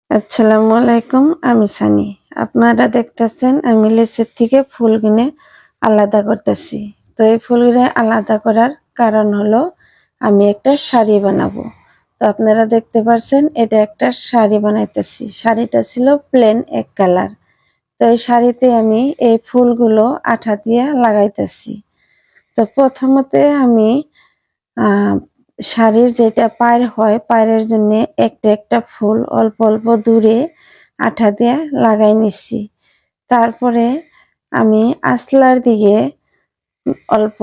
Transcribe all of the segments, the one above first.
আসসালামু আলাইকুম, আমি সানি। আপনারা দেখতেছেন আমি লেসের থেকে ফুল কিনে আলাদা করতেছি। তো এই ফুলগুলো আলাদা করার কারণ হলো আমি একটা শাড়ি বানাবো। তো আপনারা দেখতে পাচ্ছেন এটা একটা শাড়ি বানাইতেছি। শাড়িটা ছিল প্লেন এক কালার। তো এই শাড়িতে আমি এই ফুলগুলো আঠা দিয়ে লাগাইতেছি। তো প্রথমতে আমি আহ শাড়ির যেটা পাড় হয় পাড়ের জন্য একটা একটা ফুল অল্প অল্প দূরে আঠা দিয়ে লাগাই নিচ্ছি। তারপরে আমি আসলার দিকে অল্প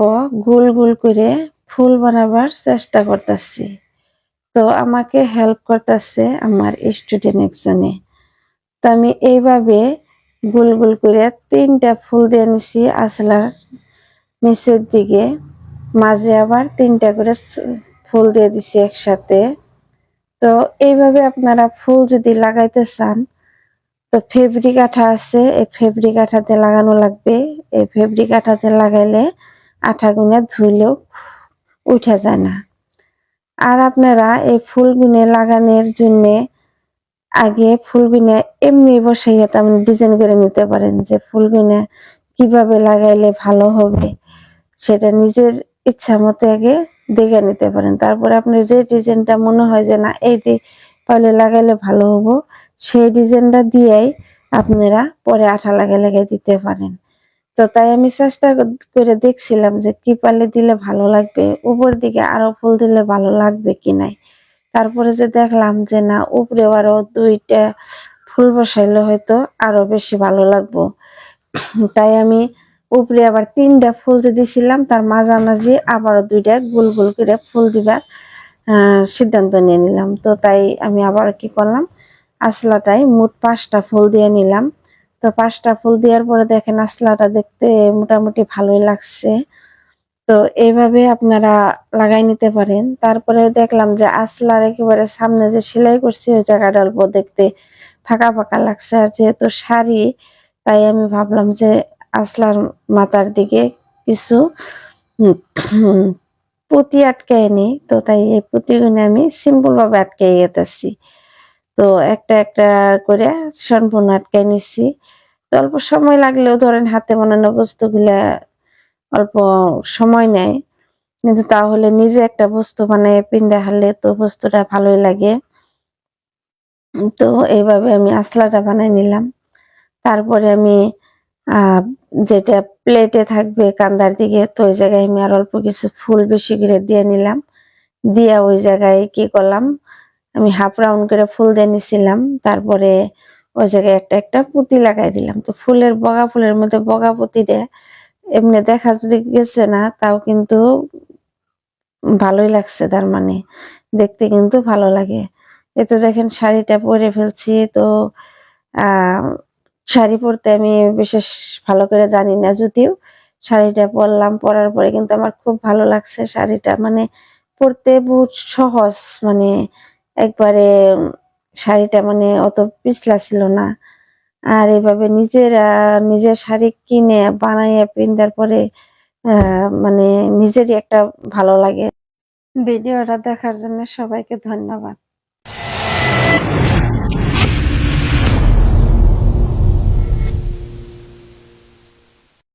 গোল গোল করে ফুল বানাবার চেষ্টা করতেছি। তো আমাকে হেল্প করতেছে আমার স্টুডেন্ট একজনে। তো আমি এইভাবে গোল গোল করে 3টা ফুল দিয়ে নিছি আসলার নিচের দিকে, মাঝে আবার 3টা করে ফুল দিয়ে দিছি একসাথে। তো এইভাবে আপনারা ফুল যদি লাগাইতে চান তো ফেব্রিক আঠা আছে, এই ফেব্রিক আঠাতে লাগানো লাগবে। এই ফেব্রিক আঠাতে লাগাইলে আঠাগুলো ধুইলেও উঠা যায় না। আর আপনারা এই ফুলগুলো লাগানোর জন্য আগে ফুলগুলো এমনি বসাইয়া তেমন ডিজাইন করে নিতে পারেন যে ফুলগুলো কিভাবে লাগাইলে ভালো হবে সেটা নিজের ইচ্ছা মতো আগে দেখে নিতে পারেন। তারপরে আপনার যে ডিজাইনটা মনে হয় যে না এই পাইলে লাগাইলে ভালো হবো সেই ডিজাইনটা দিয়েই আপনারা পরে আঠা লাগাই দিতে পারেন। তো তাই আমি চেষ্টা করে দেখছিলাম যে কি পারলে দিলে ভালো লাগবে, উপর দিকে আরো ফুল দিলে ভালো লাগবে কি নাই। তারপরে যে দেখলাম যে না উপরে আরো 2টা ফুল বসাইলে হয়তো আরো বেশি ভালো লাগবো। তাই আমি উপরে আবার 3টা ফুল যে দিছিলাম তার মাঝামাঝি আবারও 2টা গোল গোল করে ফুল দিবার সিদ্ধান্ত নিয়ে নিলাম। তো তাই আমি আবার কি করলাম, আসলাটাই মোট 5টা ফুল দিয়ে নিলাম। তো 5টা ফুল দেওয়ার পরে দেখেন আসলাটা দেখতে মোটামুটি ভালোই লাগছে। তো এইভাবে আপনারা লাগাই নিতে পারেন। তারপরে দেখলাম যে আসলার একেবারে সামনে যে সেলাই করছি ওই জায়গাটা অল্প দেখতে ফাঁকা ফাঁকা লাগছে, আর যেহেতু শাড়ি তাই আমি ভাবলাম যে আসলার মাথার দিকে কিছু পুঁতি আটকায় নি। তো তাই এই পুঁতিগুলো আমি সিম্পল ভাবে আটকাই গেতেছি। তো একটা একটা করে সম্পূর্ণ আটকাই নিচ্ছি। তো অল্প সময় লাগলেও ধরেন হাতে বানানো বস্তুগুলা অল্প সময় নেয়, কিন্তু তাহলে নিজে একটা বস্তু বানায় পিন্ডা হারলে তো বস্তুটা ভালোই লাগে। তো এইভাবে আমি আসলাটা বানাই নিলাম। তারপরে আমি যেটা প্লেটে থাকবে কান্দার দিকে তো ওই জায়গায় আমি আর অল্প কিছু ফুল বেশি করে দিয়ে নিলাম। দিয়া ওই জায়গায় কি করলাম, আমি হাফ রাউন্ড করে ফুল দিয়ে নিছিলাম। তারপরে ওই জায়গায় একটা একটা পুঁতি লাগাই দিলাম। তো ফুলের বগা ফুলের মধ্যে বগা পুঁতিটা এমনি দেখা যদি গেছে না তাও কিন্তু ভালোই লাগছে, তার মানে দেখতে কিন্তু ভালো লাগে। এতে দেখেন শাড়িটা পরে ফেলছি। তো শাড়ি পরতে আমি বিশেষ ভালো করে জানি না, যদিও শাড়িটা পরলাম, পরার পরে কিন্তু আমার খুব ভালো লাগছে। শাড়িটা মানে পরতে বহুত সহজ, মানে একবারে শাড়িটা মানে অত পিছলা ছিল না। আর এইভাবে নিজের শাড়ি কিনে বানাইয়া পিন্ধার পরে মানে নিজেরই একটা ভালো লাগে। ভিডিওটা দেখার জন্য সবাইকে ধন্যবাদ।